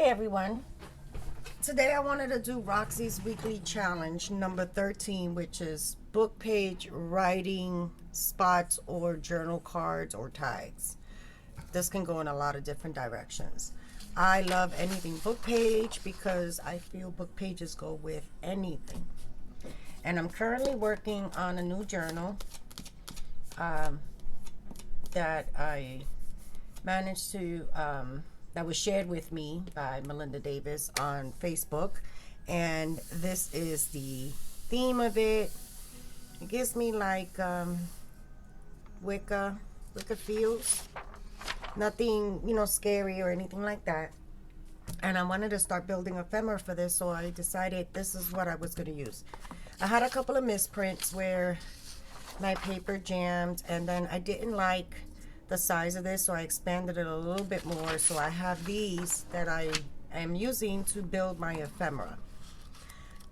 Hey everyone. Today I wanted to do Roxy's weekly challenge number 13, which is book page writing spots or journal cards or tags. This can go in a lot of different directions. I love anything book page because I feel book pages go with anything. And I'm currently working on a new journal that I managed to that was shared with me by Melinda Davis on Facebook, and this is the theme of it. It gives me like Wicca feels. Nothing, scary or anything like that. And I wanted to start building ephemera for this, so I decided this is what I was going to use. I had a couple of misprints where my paper jammed, and then I didn't like the size of this, so I expanded it a little bit more. So I have these that I am using to build my ephemera.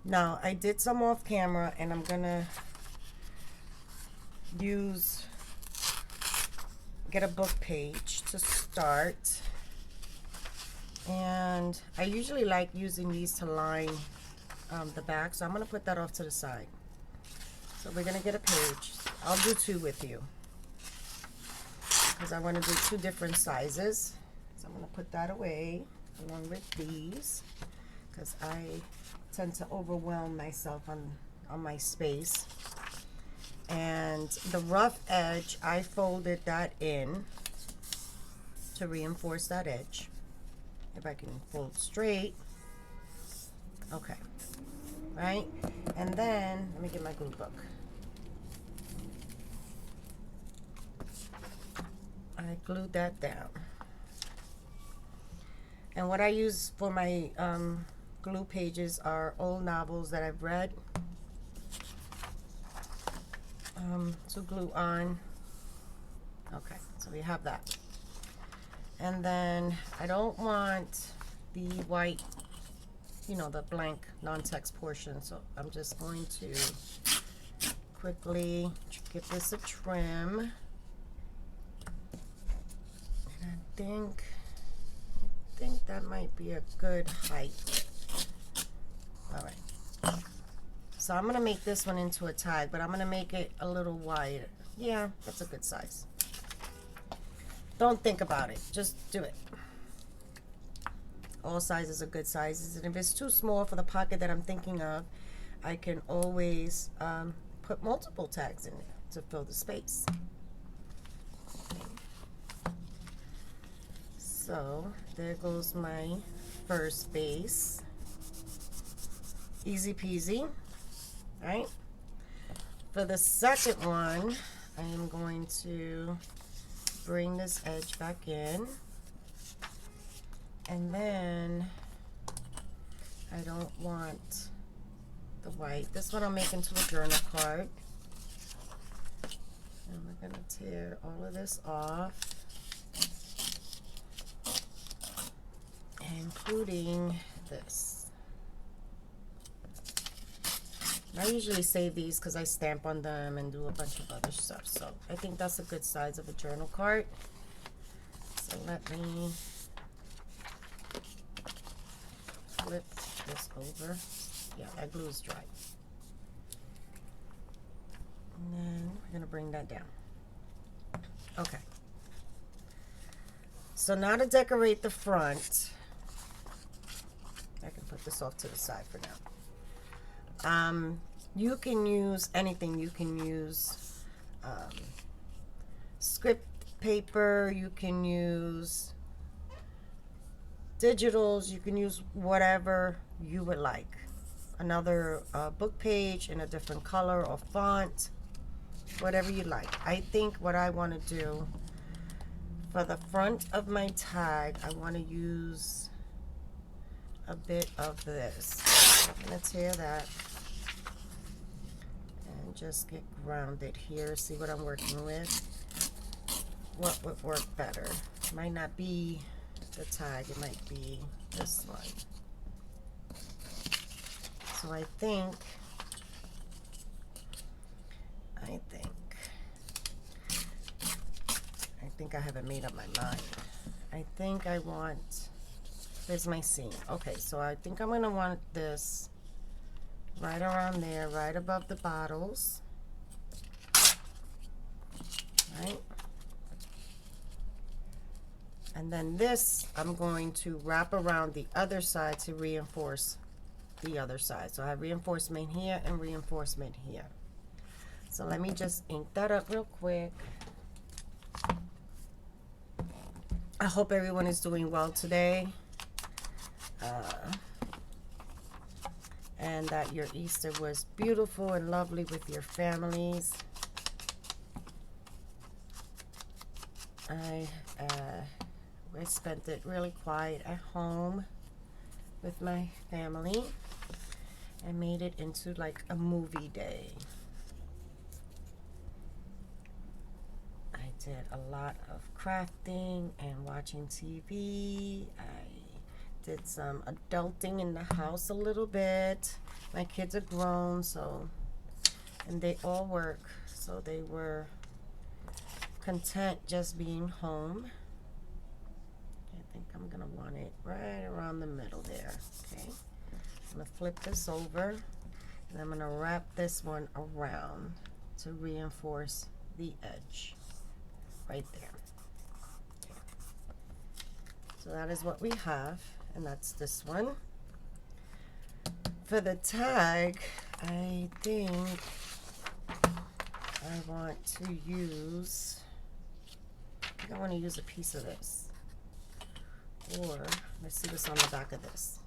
Now I did some off camera, and I'm gonna get a book page to start, and I usually like using these to line the back, so I'm gonna put that off to the side. So we're gonna get a page. I'll do two with you because I want to do two different sizes. So I'm going to put that away along with these because I tend to overwhelm myself on my space. And the rough edge, I folded that in to reinforce that edge. If I can fold straight. Okay. Right? And then, let me get my glue book. I glued that down. And what I use for my glue pages are old novels that I've read to glue on. Okay, so we have that. And then I don't want the white, the blank non-text portion, so I'm just going to quickly give this a trim. I think that might be a good height. All right. So I'm gonna make this one into a tag, but I'm gonna make it a little wider. Yeah, that's a good size. Don't think about it. Just do it. All sizes are good sizes, and if it's too small for the pocket that I'm thinking of, I can always put multiple tags in there to fill the space. So there goes my first base. Easy peasy, right? For the second one, I am going to bring this edge back in. And then I don't want the white. This one I'll make into a journal card. And we're gonna tear all of this off, including this. I usually save these because I stamp on them and do a bunch of other stuff. So I think that's a good size of a journal card. So let me flip this over. Yeah, that glue is dry. And then we're going to bring that down. Okay. So now to decorate the front, I can put this off to the side for now. You can use anything. You can use script paper. You can use digitals. You can use whatever you would like. Another book page in a different color or font, whatever you like. I think what I want to do for the front of my tag, I want to use a bit of this. I'm going to tear that and just get grounded here. See what I'm working with. What would work better? Might not be the tag, it might be this one. So I think I have it made up my mind. I think I want There's my seam. Okay, so I think I'm gonna want this right around there, right above the bottles. Right? And then this, I'm going to wrap around the other side to reinforce the other side. So I have reinforcement here and reinforcement here. So let me just ink that up real quick. I hope everyone is doing well today. And that your Easter was beautiful and lovely with your families. I spent it really quiet at home with my family and made it into like a movie day. I did a lot of crafting and watching TV. I did some adulting in the house a little bit. My kids are grown, so, and they all work, so they were content just being home. I think I'm gonna want it right around the middle there. Okay, I'm gonna flip this over and I'm gonna wrap this one around to reinforce the edge right there. Okay. So that is what we have, and that's this one. For the tag, I think I want to use, I want to use a piece of this. Or, let's see what's on the back of this.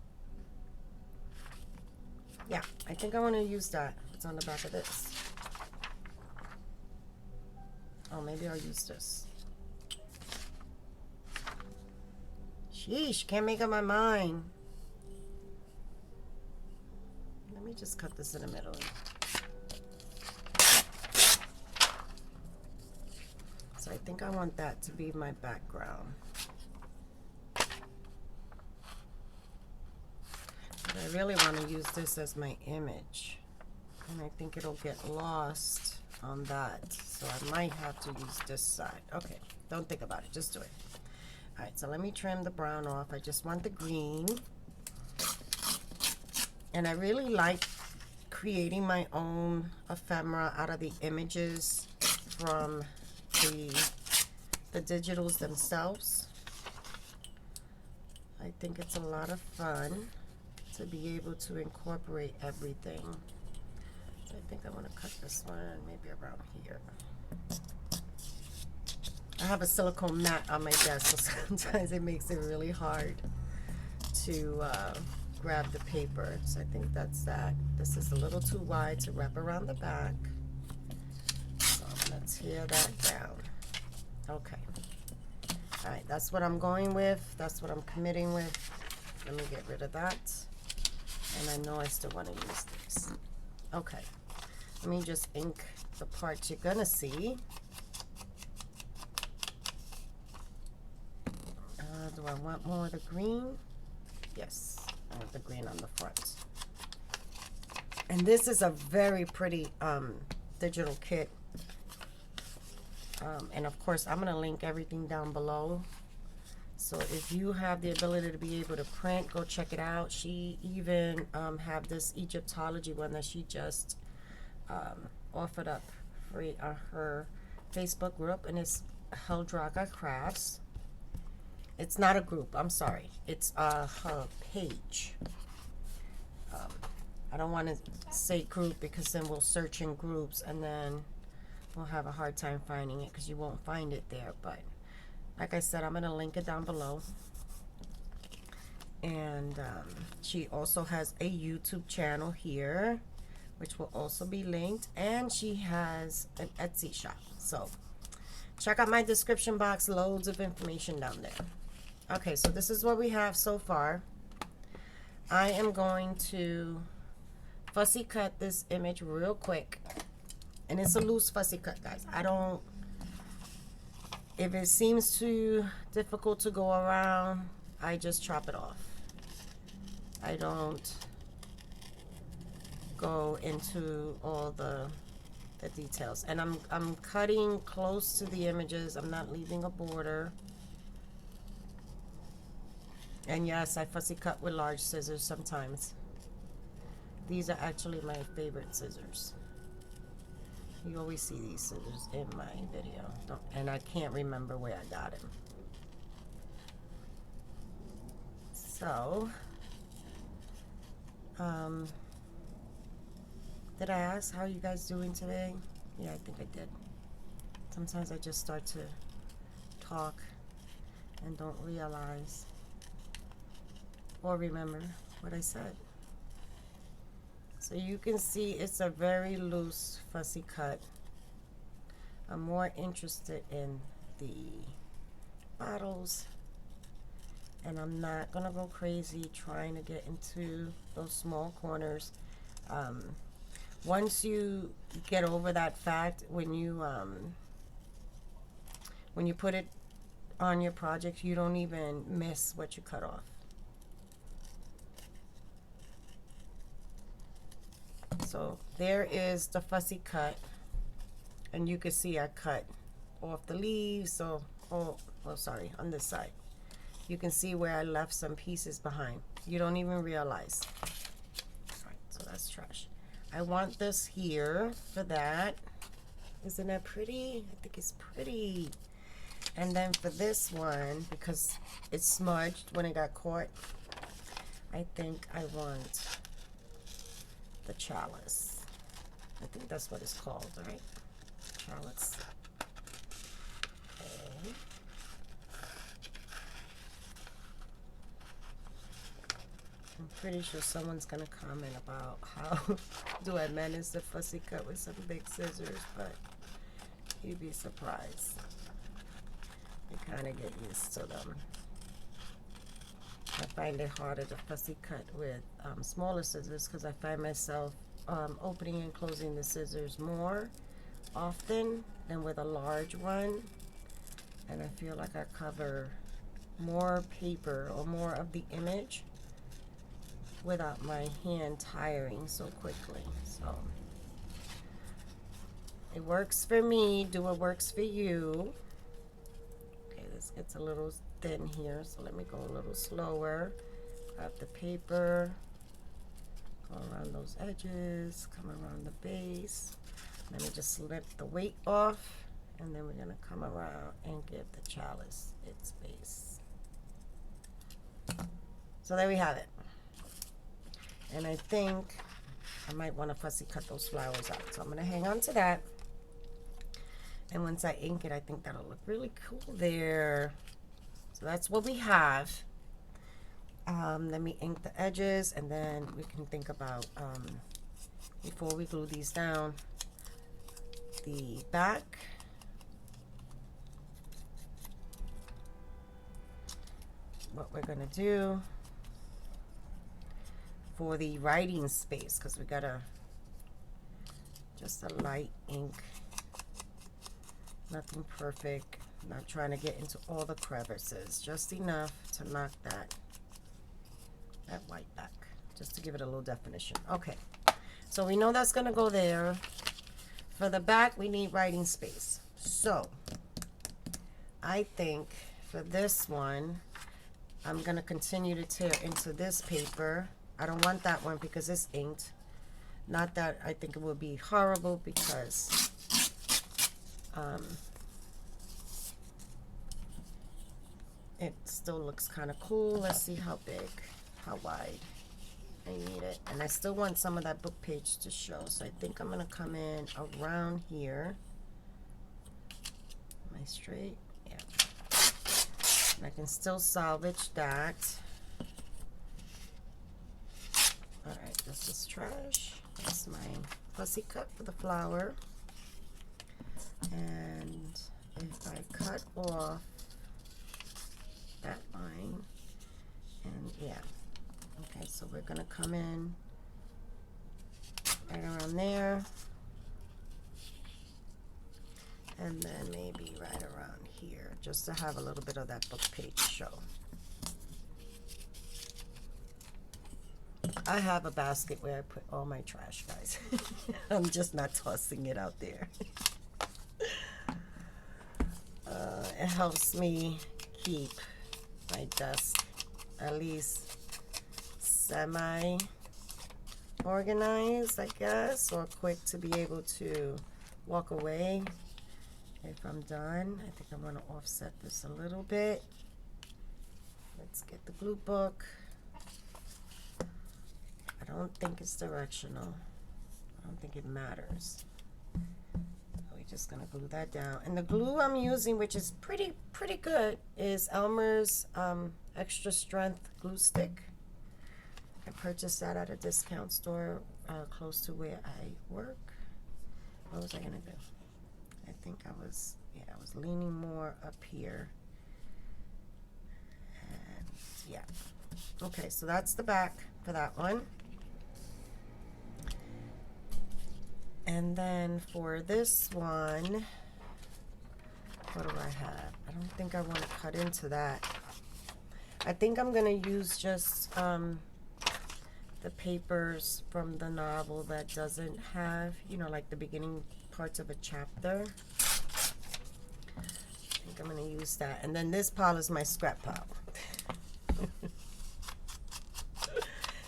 Yeah, I think I want to use that. What's on the back of this? Oh, maybe I'll use this. Sheesh, can't make up my mind. Let me just cut this in the middle. So I think I want that to be my background. But I really want to use this as my image. And I think it'll get lost on that. So I might have to use this side. Okay, don't think about it, just do it. Alright, so let me trim the brown off. I just want the green. And I really like creating my own ephemera out of the images from the digitals themselves. I think it's a lot of fun to be able to incorporate everything. So I think I want to cut this one maybe around here. I have a silicone mat on my desk, so sometimes it makes it really hard to grab the paper. So I think that's that. This is a little too wide to wrap around the back. So I'm going to tear that down. Okay. Alright, that's what I'm going with. That's what I'm committing with. Let me get rid of that. And I know I still want to use this. Okay. Let me just ink the part you're going to see. Do I want more of the green? Yes, I want the green on the front. And this is a very pretty digital kit. And of course, I'm going to link everything down below. So if you have the ability to be able to print, go check it out. She even have this Egyptology one that she just offered up free on her Facebook group, and it's Heldraca Crafts. It's not a group, I'm sorry. It's her page. I don't want to say group because then we'll search in groups and then we'll have a hard time finding it because you won't find it there. But like I said, I'm going to link it down below. And she also has a YouTube channel here, which will also be linked. And she has an Etsy shop. So check out my description box, loads of information down there. Okay, so this is what we have so far. I am going to fussy cut this image real quick. And it's a loose fussy cut, guys. I don't, if it seems too difficult to go around, I just chop it off. I don't go into all the details. And I'm cutting close to the images. I'm not leaving a border. And yes, I fussy cut with large scissors sometimes. These are actually my favorite scissors. You always see these scissors in my video. And I can't remember where I got them. So, did I ask how you guys doing today? Yeah, I think I did. Sometimes I just start to talk and don't realize or remember what I said. So you can see it's a very loose fussy cut. I'm more interested in the bottles, and I'm not gonna go crazy trying to get into those small corners. Once you get over that fact, when you put it on your project, you don't even miss what you cut off. So there is the fussy cut, and you can see I cut off the leaves. So, oh sorry, on this side. You can see where I left some pieces behind. You don't even realize. All right, so that's trash. I want this here for that. Isn't that pretty? I think it's pretty. And then for this one, because it's smudged when it got caught, I think I want the chalice. I think that's what it's called, right? Chalice. Okay. I'm pretty sure someone's gonna comment about how do I manage the fussy cut with some big scissors, but you'd be surprised. You kind of get used to them. I find it harder to fussy cut with smaller scissors because I find myself opening and closing the scissors more often than with a large one, and I feel like I cover more paper or more of the image without my hand tiring so quickly. So it works for me. Do what works for you. Okay, this gets a little thin here, so let me go a little slower. Grab the paper, go around those edges, come around the base. Let me just slip the weight off, and then we're gonna come around and give the chalice its base. So there we have it. And I think I might want to fussy cut those flowers out. So I'm gonna hang on to that. And once I ink it, I think that'll look really cool there. So that's what we have. Let me ink the edges, and then we can think about, before we glue these down, the back. What we're gonna do for the writing space, because we gotta just a light ink, nothing perfect, not trying to get into all the crevices, just enough to knock that white back, just to give it a little definition. Okay, so we know that's gonna go there. For the back, we need writing space. So I think for this one, I'm gonna continue to tear into this paper. I don't want that one because it's inked. Not that I think it would be horrible, because it still looks kind of cool. Let's see how big, how wide I need it. And I still want some of that book page to show. So I think I'm gonna come in around here. Am I straight? Yeah. And I can still salvage that. All right, this is trash. That's my fussy cut for the flower. And if I cut off that line, and yeah, okay, so we're gonna come in right around there, and then maybe right around here, just to have a little bit of that book page show. I have a basket where I put all my trash, guys. I'm just not tossing it out there. It helps me keep my desk at least semi organized, I guess, or quick to be able to walk away if I'm done. I think I'm going to offset this a little bit. Let's get the glue book. I don't think it's directional. I don't think it matters. We're just going to glue that down. And the glue I'm using, which is pretty good, is Elmer's extra strength glue stick. I purchased that at a discount store close to where I work. What was I going to do? I think I was leaning more up here. And yeah. Okay, so that's the back for that one. And then for this one, what do I have? I don't think I want to cut into that. I think I'm going to use just the papers from the novel that doesn't have, you know, like the beginning parts of a chapter. I think I'm going to use that. And then this pile is my scrap pile.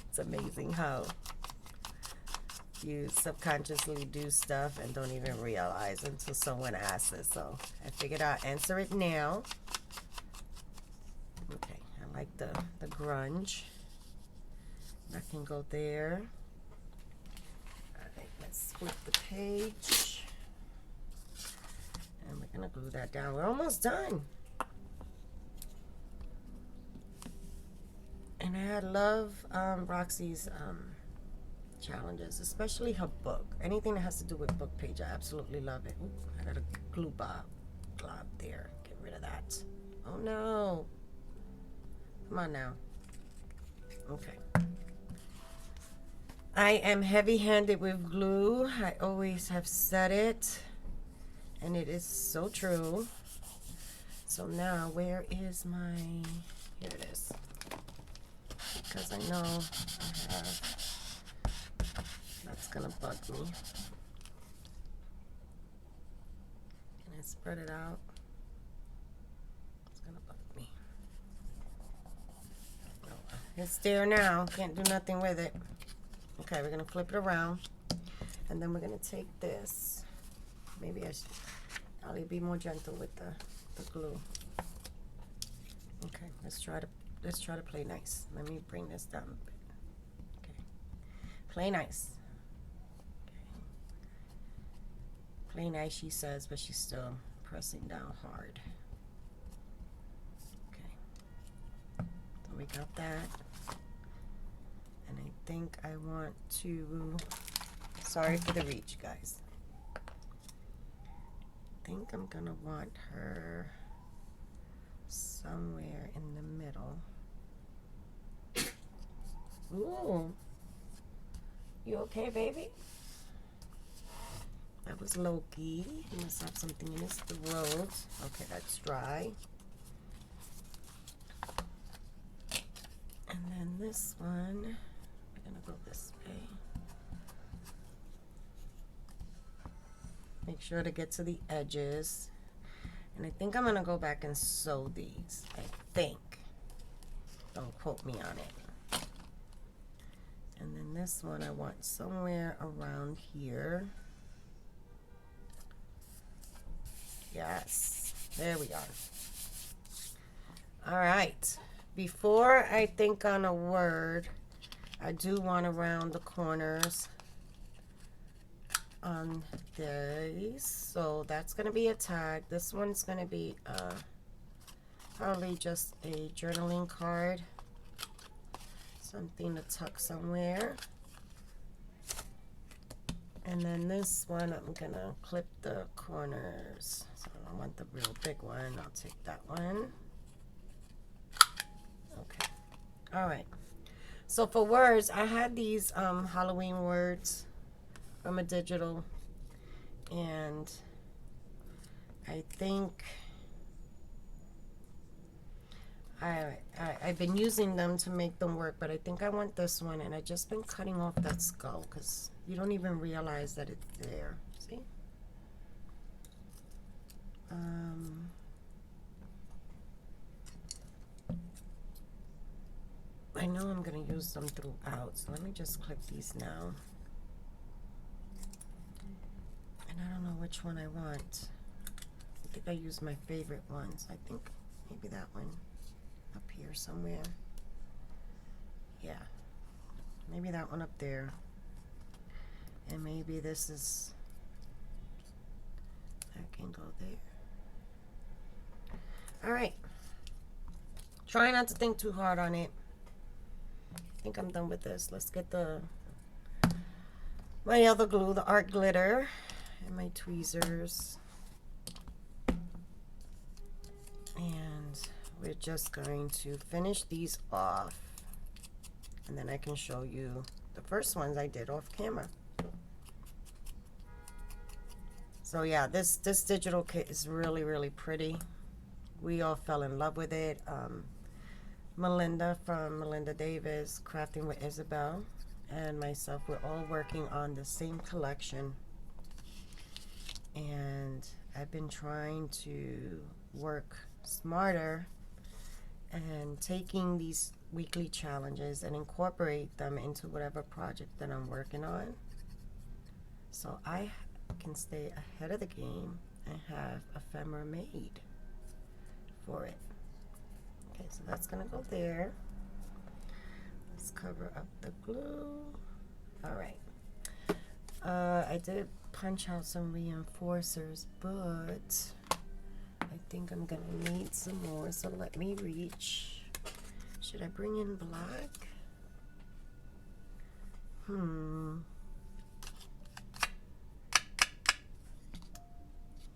It's amazing how you subconsciously do stuff and don't even realize until someone asks it. So I figured I'd answer it now. Okay, I like the grunge. That can go there. All right, let's flip the page. And we're gonna glue that down. We're almost done. And I love Roxy's challenges, especially her book. Anything that has to do with book page, I absolutely love it. Ooh, I got a glue glob there. Get rid of that. Oh no. Come on now. Okay. I am heavy-handed with glue. I always have said it. And it is so true. So now, where is my... Here it is. Because I know I have... That's gonna bug me. Can I spread it out? It's gonna bug me. Oh, it's there now. Can't do nothing with it. Okay, we're gonna flip it around, and then we're gonna take this. Maybe I'll be more gentle with the glue. Okay, let's try to play nice. Let me bring this down a bit. Okay, play nice. Play nice, she says, but she's still pressing down hard. Okay, so we got that. And I think I want to, sorry for the reach, guys. I think I'm gonna want her somewhere in the middle. Ooh, you okay, baby? That was Loki. He must have something in his throat. Okay, that's dry. And then this one, we're gonna go this way. Make sure to get to the edges. And I think I'm gonna go back and sew these. I think. Don't quote me on it. And then this one I want somewhere around here. Yes, there we are. All right, before I think on a word, I do want to round the corners on these. So that's going to be a tag. This one's going to be probably just a journaling card, something to tuck somewhere. And then this one, I'm gonna clip the corners. So I want the real big one. I'll take that one. Okay. All right. So for words, I had these Halloween words from a digital, and I think I've been using them to make them work, but I think I want this one, and I've just been cutting off that skull because you don't even realize that it's there. See? I know I'm going to use them throughout, so let me just click these now. And I don't know which one I want. I think I use my favorite ones. I think maybe that one up here somewhere. Yeah, maybe that one up there. And maybe this is, I can go there. All right. Try not to think too hard on it. I think I'm done with this. Let's get my other glue, the art glitter, and my tweezers. And we're just going to finish these off. And then I can show you the first ones I did off camera. So yeah, this digital kit is really, really pretty. We all fell in love with it. Melinda from Melinda Davis, Crafting with Isabel, and myself, we're all working on the same collection. And I've been trying to work smarter and taking these weekly challenges and incorporate them into whatever project that I'm working on, so I can stay ahead of the game and have ephemera made for it. Okay, so that's gonna go there. Let's cover up the glue. All right. I did punch out some reinforcers, but I think I'm gonna need some more, so let me reach. Should I bring in black?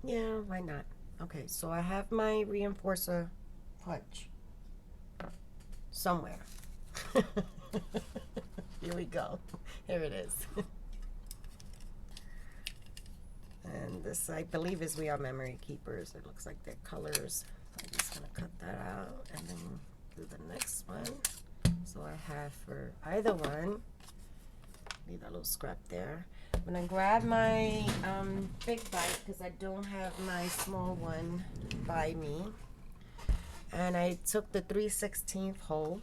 Yeah, why not? Okay, so I have my reinforcer punch somewhere. Here we go. Here it is. And this, I believe, is We Are Memory Keepers. It looks like they're colors. I'm just gonna cut that out and then do the next one. So I have for either one, leave that little scrap there. I'm gonna grab my big bite because I don't have my small one by me. And I took the 3/16 hole,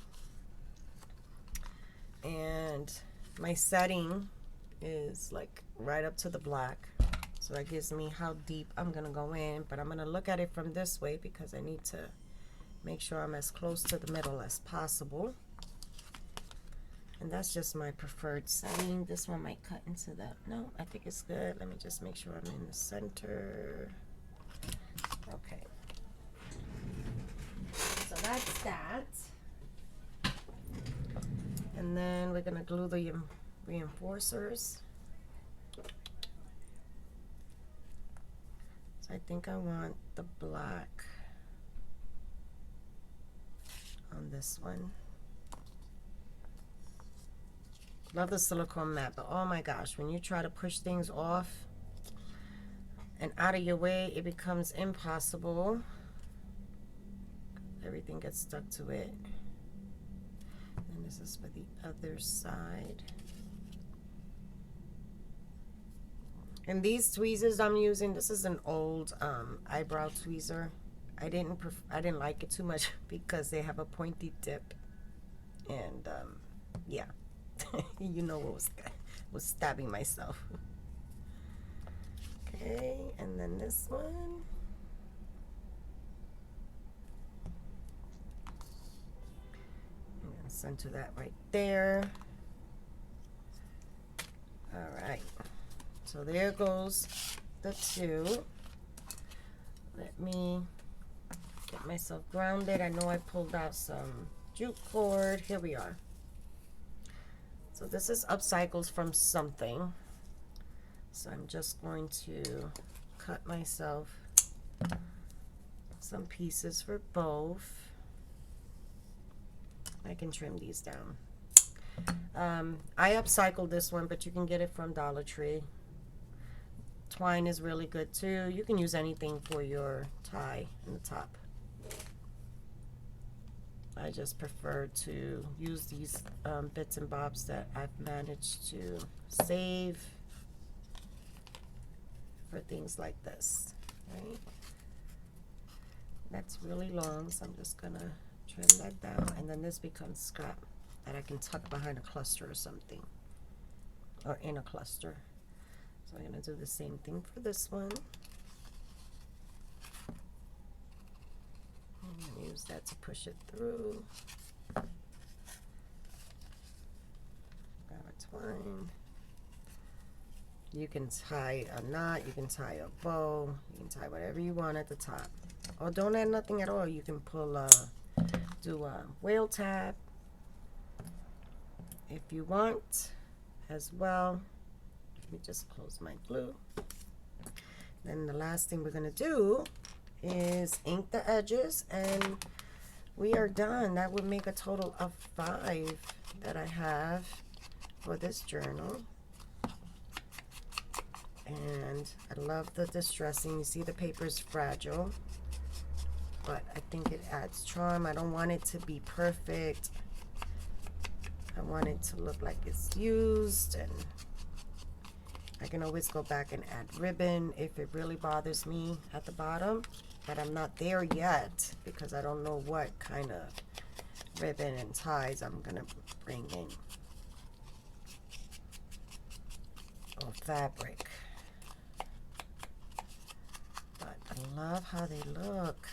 and my setting is like right up to the black. So that gives me how deep I'm gonna go in, but I'm gonna look at it from this way because I need to make sure I'm as close to the middle as possible. And that's just my preferred setting. This one might cut into that. No, I think it's good. Let me just make sure I'm in the center. Okay. So that's that. And then we're gonna glue the reinforcers. So I think I want the black on this one. Love the silicone mat, but oh my gosh, when you try to push things off and out of your way, it becomes impossible. Everything gets stuck to it. And this is for the other side. And these tweezers I'm using, this is an old eyebrow tweezer. I didn't like it too much because they have a pointy tip, and yeah. You know what was stabbing myself. Okay, and then this one. I'm gonna center that right there. All right. So there goes the two. Let me get myself grounded. I know I pulled out some jute cord. Here we are. So this is upcycles from something. So I'm just going to cut myself some pieces for both. I can trim these down. I upcycled this one, but you can get it from Dollar Tree. Twine is really good too. You can use anything for your tie in the top. I just prefer to use these bits and bobs that I've managed to save for things like this, right? That's really long, so I'm just gonna trim that down, and then this becomes scrap. that I can tuck behind a cluster or something, or in a cluster. So I'm going to do the same thing for this one. I'm going to use that to push it through. Grab a twine. You can tie a knot, you can tie a bow, you can tie whatever you want at the top. Or don't add nothing at all. You can pull do a whale tab if you want as well. Let me just close my glue. Then the last thing we're going to do is ink the edges, and we are done. That would make a total of 5 that I have for this journal. And I love the distressing. You see the paper is fragile, but I think it adds charm. I don't want it to be perfect. I want it to look like it's used, and I can always go back and add ribbon if it really bothers me at the bottom, but I'm not there yet because I don't know what kind of ribbon and ties I'm gonna bring in, or fabric. But I love how they look.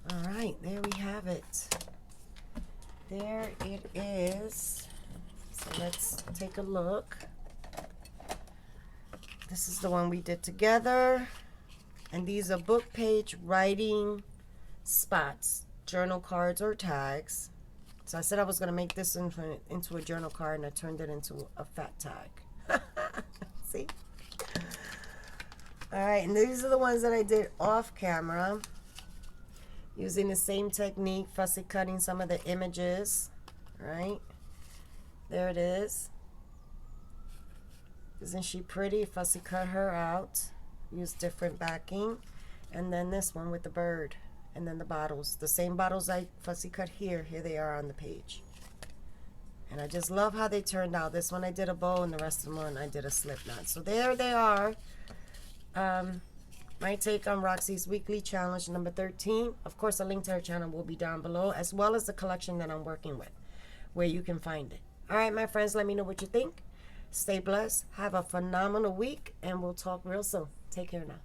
All right, there we have it. There it is. So let's take a look. This is the one we did together. And these are book page writing spots, journal cards or tags. So I said I was going to make this into a journal card, and I turned it into a fat tag. See? All right, and these are the ones that I did off camera, using the same technique, fussy cutting some of the images. Right? There it is. Isn't she pretty? Fussy cut her out. Use different backing. And then this one with the bird. And then the bottles. The same bottles I fussy cut here. Here they are on the page. And I just love how they turned out. This one I did a bow, and the rest of them I did a slip knot. So there they are. My take on Roxy's weekly challenge number 13. Of course, a link to her channel will be down below, as well as the collection that I'm working with, where you can find it. All right, my friends, let me know what you think. Stay blessed. Have a phenomenal week, and we'll talk real soon. Take care now.